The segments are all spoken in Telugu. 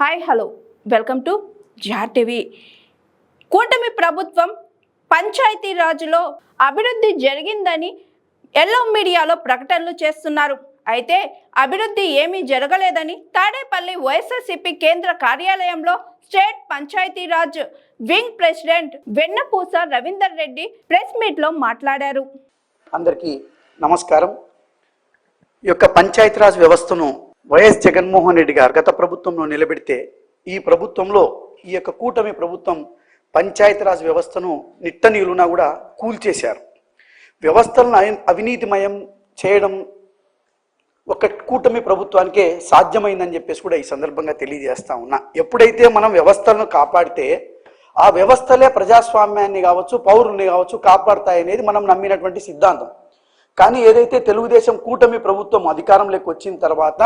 హాయ్ హలో వెల్కమ్ టు జార్ టీవీ. కూటమి ప్రభుత్వం పంచాయతీరాజ్లో అభివృద్ధి జరిగిందని ఎల్లో మీడియాలో ప్రకటనలు చేస్తున్నారు. అయితే అభివృద్ధి ఏమీ జరగలేదని తాడేపల్లి వైఎస్ఆర్సీపీ కేంద్ర కార్యాలయంలో స్టేట్ పంచాయతీరాజ్ వింగ్ ప్రెసిడెంట్ వెన్నపూస రవీందర్ రెడ్డి ప్రెస్ మీట్లో మాట్లాడారు. అందరికీ నమస్కారం. ఈ యొక్క పంచాయతీరాజ్ వ్యవస్థను వైఎస్ జగన్మోహన్ రెడ్డి గారు గత ప్రభుత్వంలో నిలబెడితే ఈ ప్రభుత్వంలో ఈ యొక్క కూటమి ప్రభుత్వం పంచాయతీరాజ్ వ్యవస్థను నిట్టనీలునా కూడా కూల్చేశారు. వ్యవస్థలను అవినీతిమయం చేయడం ఒక కూటమి ప్రభుత్వానికే సాధ్యమైందని చెప్పేసి కూడా ఈ సందర్భంగా తెలియజేస్తా ఉన్నా. ఎప్పుడైతే మనం వ్యవస్థలను కాపాడితే ఆ వ్యవస్థలే ప్రజాస్వామ్యాన్ని కావచ్చు, పౌరుల్ని కావచ్చు కాపాడతాయనేది మనం నమ్మినటువంటి సిద్ధాంతం. కానీ ఏదైతే తెలుగుదేశం కూటమి ప్రభుత్వం అధికారంలోకి వచ్చిన తర్వాత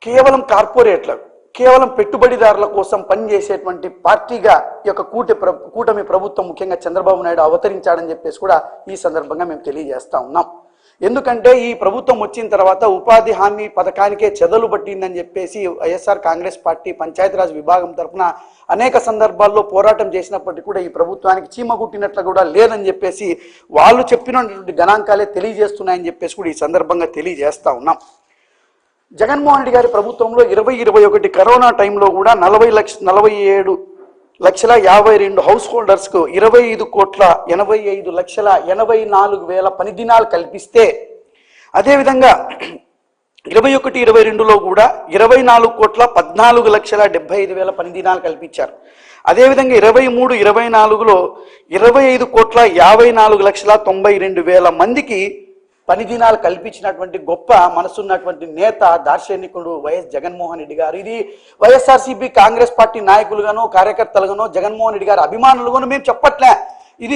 కేవలం కార్పొరేట్లకు, కేవలం పెట్టుబడిదారుల కోసం పనిచేసేటువంటి పార్టీగా ఈ యొక్క కూటమి ప్రభుత్వం ముఖ్యంగా చంద్రబాబు నాయుడు అవతరించాడని చెప్పేసి కూడా ఈ సందర్భంగా మేము తెలియజేస్తా ఉన్నాం. ఎందుకంటే ఈ ప్రభుత్వం వచ్చిన తర్వాత ఉపాధి హామీ పథకానికే చెదలు పట్టిందని చెప్పేసి వైఎస్ఆర్ కాంగ్రెస్ పార్టీ పంచాయతీరాజ్ విభాగం తరఫున అనేక సందర్భాల్లో పోరాటం చేసినప్పటికీ కూడా ఈ ప్రభుత్వానికి చీమ కుట్టినట్లు కూడా లేదని చెప్పేసి వాళ్ళు చెప్పినటువంటి గణాంకాలే తెలియజేస్తున్నాయని చెప్పేసి కూడా ఈ సందర్భంగా తెలియజేస్తా ఉన్నాం. జగన్మోహన్ రెడ్డి గారి ప్రభుత్వంలో 2021 కరోనా టైంలో కూడా 47,52,052 హౌస్ హోల్డర్స్కు 25,85,84,000 పని దినాలు కల్పిస్తే, అదేవిధంగా 21-22లో కూడా 24,14,75,000 పని దినాలు కల్పించారు. అదేవిధంగా 23-24లో 25,54,92,000 మందికి పని దినాలు కల్పించినటువంటి గొప్ప మనసున్నటువంటి నేత దార్శనికుడు వైఎస్ జగన్మోహన్ రెడ్డి గారు. ఇది వైఎస్ఆర్సీపీ కాంగ్రెస్ పార్టీ నాయకులుగానో కార్యకర్తలుగానో జగన్మోహన్ రెడ్డి గారు అభిమానులుగానో మేము చెప్పట్లే. ఇది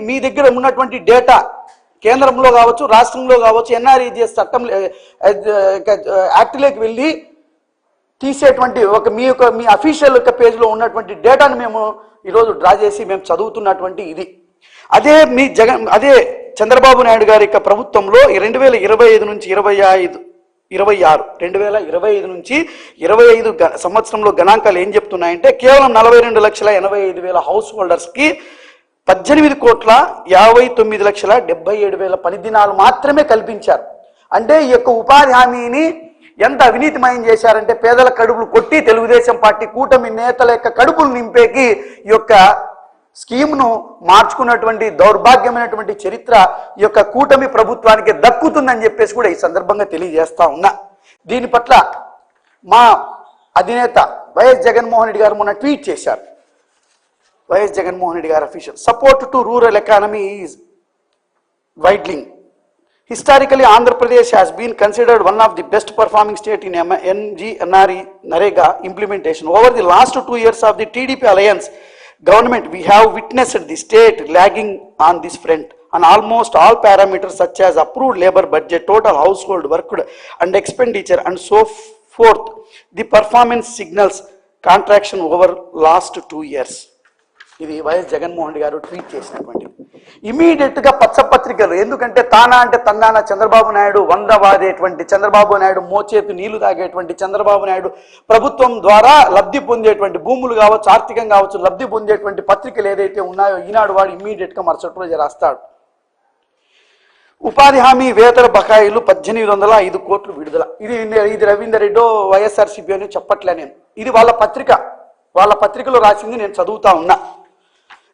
మీ దగ్గర ఉన్నటువంటి డేటా కేంద్రంలో కావచ్చు, రాష్ట్రంలో కావచ్చు, ఎన్ఆర్ఈజీఎస్ చట్టం యాక్ట్లోకి వెళ్ళి తీసేటువంటి మీ అఫీషియల్ పేజ్లో ఉన్నటువంటి డేటాను మేము ఈరోజు డ్రా చేసి మేము చదువుతున్నటువంటి ఇది. అదే చంద్రబాబు నాయుడు గారి యొక్క ప్రభుత్వంలో 2025 నుంచి 2025 సంవత్సరంలో గణాంకాలు ఏం చెప్తున్నాయంటే కేవలం 42,85,000 హౌస్ హోల్డర్స్కి 18,59,77,000 పని దినాలు మాత్రమే కల్పించారు. అంటే ఈ యొక్క ఉపాధి హామీని ఎంత అవినీతిమయం చేశారంటే పేదల కడుపులు కొట్టి తెలుగుదేశం పార్టీ కూటమి నేతల యొక్క కడుపులు నింపేకి ఈ యొక్క స్కీమ్ను మార్చుకున్నటువంటి దౌర్భాగ్యమైనటువంటి చరిత్ర ఈ యొక్క కూటమి ప్రభుత్వానికి దక్కుతుందని చెప్పేసి కూడా ఈ సందర్భంగా తెలియజేస్తా ఉన్నా. దీని పట్ల మా అధినేత వైఎస్ జగన్మోహన్ రెడ్డి గారు మొన్న ట్వీట్ చేశారు. వైఎస్ జగన్మోహన్ రెడ్డి గారు official support to rural economy is widening. Historically, Andhra Pradesh has been considered one of the best performing state in NREGA implementation. Over the last 2 years of the TDP alliance government, we have witnessed the state lagging on this front on almost all parameters such as approved labor budget, total household worked and expenditure and so forth. The performance signals contraction over last 2 years. ఇది వైఎస్ జగన్మోహన్ రెడ్డి గారు ట్వీట్ చేసినటువంటి ఇమీడియట్గా పచ్చపత్రికలు. ఎందుకంటే తానా అంటే తందాన చంద్రబాబు నాయుడు వంద వాదేటువంటి, చంద్రబాబు నాయుడు మోచేతు నీళ్లు తాగేటువంటి, చంద్రబాబు నాయుడు ప్రభుత్వం ద్వారా లబ్ధి పొందేటువంటి భూములు కావచ్చు, ఆర్థికంగా కావచ్చు లబ్ధి పొందేటువంటి పత్రికలు ఏదైతే ఉన్నాయో ఈనాడు వాడు ఇమీడియట్గా మరుసటి రోజు రాస్తాడు. ఉపాధి హామీ వేతన బకాయిలు 1,805 కోట్లు విడుదల. ఇది రవీందర్ రెడ్డి వైఎస్ఆర్సీపీ అని చెప్పట్లే నేను. ఇది వాళ్ళ పత్రికలో రాసింది నేను చదువుతా ఉన్నా.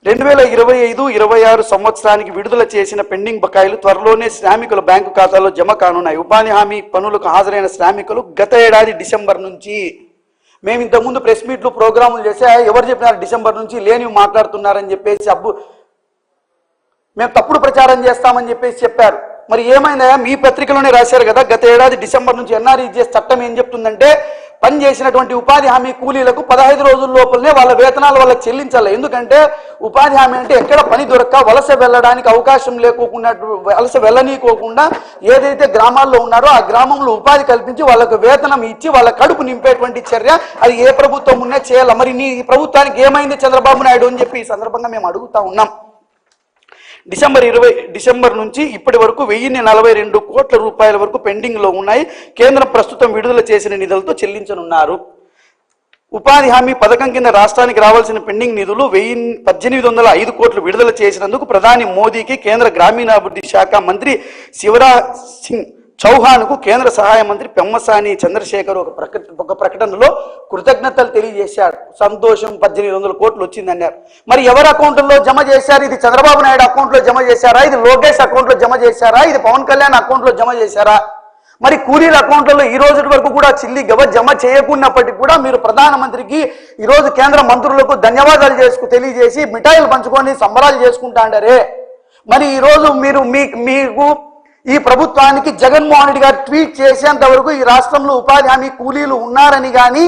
2025-26 సంవత్సరానికి విడుదల చేసిన పెండింగ్ బకాయిలు త్వరలోనే శ్రామికుల బ్యాంకు ఖాతాలో జమ కానున్నాయి. ఉపాధి హామీ పనులకు హాజరైన శ్రామికులు గత ఏడాది డిసెంబర్ నుంచి, మేము ఇంతకుముందు ప్రెస్ మీట్లు ప్రోగ్రాములు చేసే ఎవరు చెప్పినారు డిసెంబర్ నుంచి లేనివి మాట్లాడుతున్నారని చెప్పేసి మేము తప్పుడు ప్రచారం చేస్తామని చెప్పేసి చెప్పారు. మరి ఏమైందా? మీ పత్రికలోనే రాశారు కదా, గత ఏడాది డిసెంబర్ నుంచి ఎన్ఆర్ఈజీఎస్ చట్టం ఏం చెప్తుందంటే పని చేసినటువంటి ఉపాధి హామీ కూలీలకు 15 రోజుల లోపలనే వాళ్ళ వేతనాలు వాళ్ళకి చెల్లించాలి. ఎందుకంటే ఉపాధి హామీ అంటే ఎక్కడ పని దొరక్క వలస వెళ్ళడానికి అవకాశం లేకోకుండా, వలస వెళ్ళనీకోకుండా ఏదైతే గ్రామాల్లో ఉన్నారో ఆ గ్రామంలో ఉపాధి కల్పించి వాళ్ళకు వేతనం ఇచ్చి వాళ్ళ కడుపు నింపేటువంటి చర్య అది ఏ ప్రభుత్వం ఉన్నా చేయాలి. మరి నీ ప్రభుత్వానికి ఏమైంది చంద్రబాబు నాయుడు అని చెప్పి ఈ సందర్భంగా మేము అడుగుతా ఉన్నాం. డిసెంబర్ నుంచి ఇప్పటి వరకు 1042 కోట్ల రూపాయల వరకు పెండింగ్ లో ఉన్నాయి. కేంద్రం ప్రస్తుతం విడుదల చేసిన నిధులతో చెల్లించనున్నారు. ఉపాధి హామీ పథకం కింద రాష్ట్రానికి రావాల్సిన పెండింగ్ నిధులు 1805 కోట్లు విడుదల చేసినందుకు ప్రధాని మోదీకి కేంద్ర గ్రామీణాభివృద్ధి శాఖ మంత్రి శివరాజ్ సింగ్ చౌహాన్కు కేంద్ర సహాయ మంత్రి పెమ్మసాని చంద్రశేఖర్ ఒక ప్రకటనలో కృతజ్ఞతలు తెలియజేశారు. సంతోషం, 1800 కోట్లు వచ్చిందన్నారు. మరి ఎవరి అకౌంట్లో జమ చేశారు? ఇది చంద్రబాబు నాయుడు అకౌంట్లో జమ చేశారా? ఇది లోకేష్ అకౌంట్లో జమ చేశారా? ఇది పవన్ కళ్యాణ్ అకౌంట్లో జమ చేశారా? మరి కూలీల అకౌంట్లలో ఈ రోజు వరకు కూడా చిల్లి గవ జమ చేయకున్నప్పటికీ కూడా మీరు ప్రధానమంత్రికి ఈరోజు కేంద్ర మంత్రులకు ధన్యవాదాలు తెలియజేసి మిఠాయిలు పంచుకొని సంబరాలు చేసుకుంటా అంటారే. మరి ఈరోజు మీకు ఈ ప్రభుత్వానికి జగన్మోహన్ రెడ్డి గారు ట్వీట్ చేసేంత వరకు ఈ రాష్ట్రంలో ఉపాధి హామీ కూలీలు ఉన్నారని కానీ,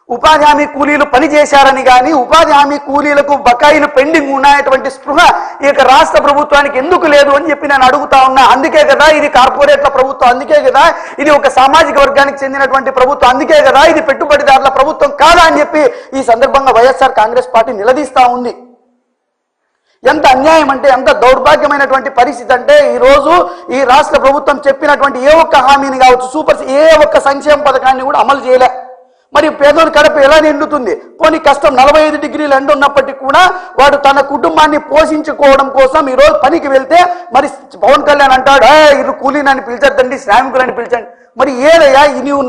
ఉపాధి హామీ కూలీలు పని చేశారని కానీ, ఉపాధి హామీ కూలీలకు బకాయిలు పెండింగ్ ఉన్నాయటువంటి స్పృహ ఈ రాష్ట్ర ప్రభుత్వానికి ఎందుకు లేదు అని చెప్పి నేను అడుగుతా ఉన్నా. అందుకే కదా ఇది కార్పొరేట్ల ప్రభుత్వం, అందుకే కదా ఇది ఒక సామాజిక వర్గానికి చెందినటువంటి ప్రభుత్వం, అందుకే కదా ఇది పెట్టుబడిదారుల ప్రభుత్వం కాదా అని చెప్పి ఈ సందర్భంగా వైఎస్ఆర్ కాంగ్రెస్ పార్టీ నిలదీస్తా ఉంది. ఎంత అన్యాయం అంటే, ఎంత దౌర్భాగ్యమైనటువంటి పరిస్థితి అంటే, ఈరోజు ఈ రాష్ట్ర ప్రభుత్వం చెప్పినటువంటి ఏ ఒక్క హామీని కావచ్చు, ఏ ఒక్క సంక్షేమ పథకాన్ని కూడా అమలు చేయలే. మరి పేదోడి కడుపు ఎలా నిండుతుంది? పోనీ కష్టం 45 డిగ్రీలు ఎండ ఉన్నప్పటికీ కూడా వాడు తన కుటుంబాన్ని పోషించుకోవడం కోసం ఈరోజు పనికి వెళ్తే మరి పవన్ కళ్యాణ్ అంటాడు, ఇరు కూలీనని పిలిచద్దండి, శ్రామికులని పిలిచండి. మరి ఏదయ్యా నీవు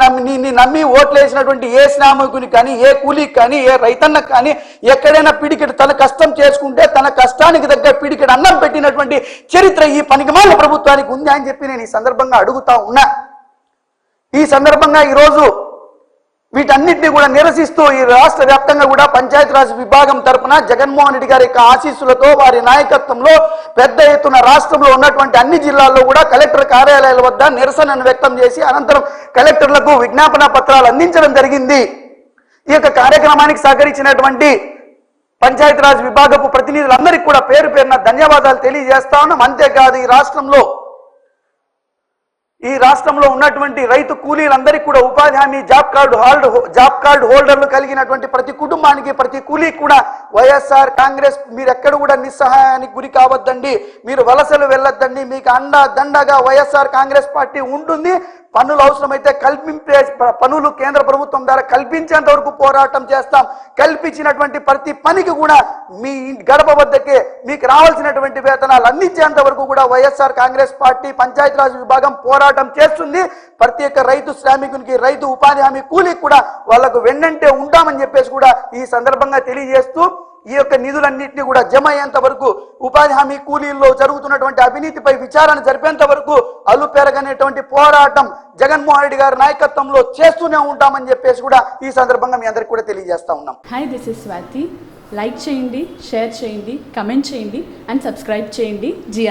నమ్మి ఓట్లు వేసినటువంటి ఏ శ్రామికునికి కానీ, ఏ కూలీకి కానీ, ఏ రైతన్నకు కానీ ఎక్కడైనా పిడికెడు తన కష్టం చేసుకుంటే తన కష్టానికి దగ్గర పిడికెడు అన్నం పెట్టినటువంటి చరిత్ర ఈ పనికిమాలిన ప్రభుత్వానికి ఉంది అని చెప్పి నేను ఈ సందర్భంగా అడుగుతా ఉన్నా. ఈ సందర్భంగా ఈరోజు వీటన్నిటిని కూడా నిరసిస్తూ ఈ రాష్ట్ర వ్యాప్తంగా కూడా పంచాయతీరాజ్ విభాగం తరఫున జగన్మోహన్ రెడ్డి గారి యొక్క ఆశీస్సులతో వారి నాయకత్వంలో పెద్ద ఎత్తున రాష్ట్రంలో ఉన్నటువంటి అన్ని జిల్లాల్లో కూడా కలెక్టర్ కార్యాలయాల వద్ద నిరసనను వ్యక్తం చేసి అనంతరం కలెక్టర్లకు విజ్ఞాపన పత్రాలు అందించడం జరిగింది. ఈ యొక్క కార్యక్రమానికి సహకరించినటువంటి పంచాయతీరాజ్ విభాగపు ప్రతినిధులందరికీ కూడా పేరు పేరున ధన్యవాదాలు తెలియజేస్తా ఉన్నాం. అంతేకాదు ఈ రాష్ట్రంలో ఉన్నటువంటి రైతు కూలీలందరికీ కూడా ఉపాధి హామీ జాబ్ కార్డు హోల్డర్లు కలిగినటువంటి ప్రతి కుటుంబానికి, ప్రతి కూలీకి కూడా వైఎస్ఆర్ కాంగ్రెస్ మీరు ఎక్కడ కూడా నిస్సహాయానికి గురి కావద్దండి, మీరు వలసలు వెళ్ళొద్దండి, మీకు దండగా వైఎస్ఆర్ కాంగ్రెస్ పార్టీ ఉంటుంది. పన్నులు అవసరమైతే పన్నులు కేంద్ర ప్రభుత్వం ద్వారా కల్పించేంత వరకు పోరాటం చేస్తాం. కల్పించినటువంటి ప్రతి పనికి కూడా మీ గడప వద్దకే మీకు రావాల్సినటువంటి వేతనాలు అందించేంత వరకు కూడా వైఎస్ఆర్ కాంగ్రెస్ పార్టీ పంచాయతీరాజ్ విభాగం పోరాటం చేస్తుంది. ప్రతి ఒక్క రైతు శ్రామికునికి, రైతు ఉపాధి హామీ కూలీకి కూడా వాళ్లకు వెన్నంటే ఉంటామని చెప్పేసి కూడా ఈ సందర్భంగా తెలియజేస్తూ ఈ యొక్క నిధులన్నింటినీ కూడా జమ అయ్యేంత వరకు, ఉపాధి హామీ కూలీల్లో జరుగుతున్నటువంటి అవినీతిపై విచారణ జరిపేంత వరకు అలుపెరగనేటువంటి పోరాటం జగన్మోహన్ రెడ్డి గారి నాయకత్వంలో చేస్తూనే ఉంటామని చెప్పేసి కూడా ఈ సందర్భంగా మీ అందరికీ కూడా తెలియజేస్తా ఉన్నాం. Hi, this is Swathi. Like చేయండి, షేర్ చేయండి, కమెంట్ చేయండి అండ్ సబ్స్క్రైబ్ చేయండి. జిఆర్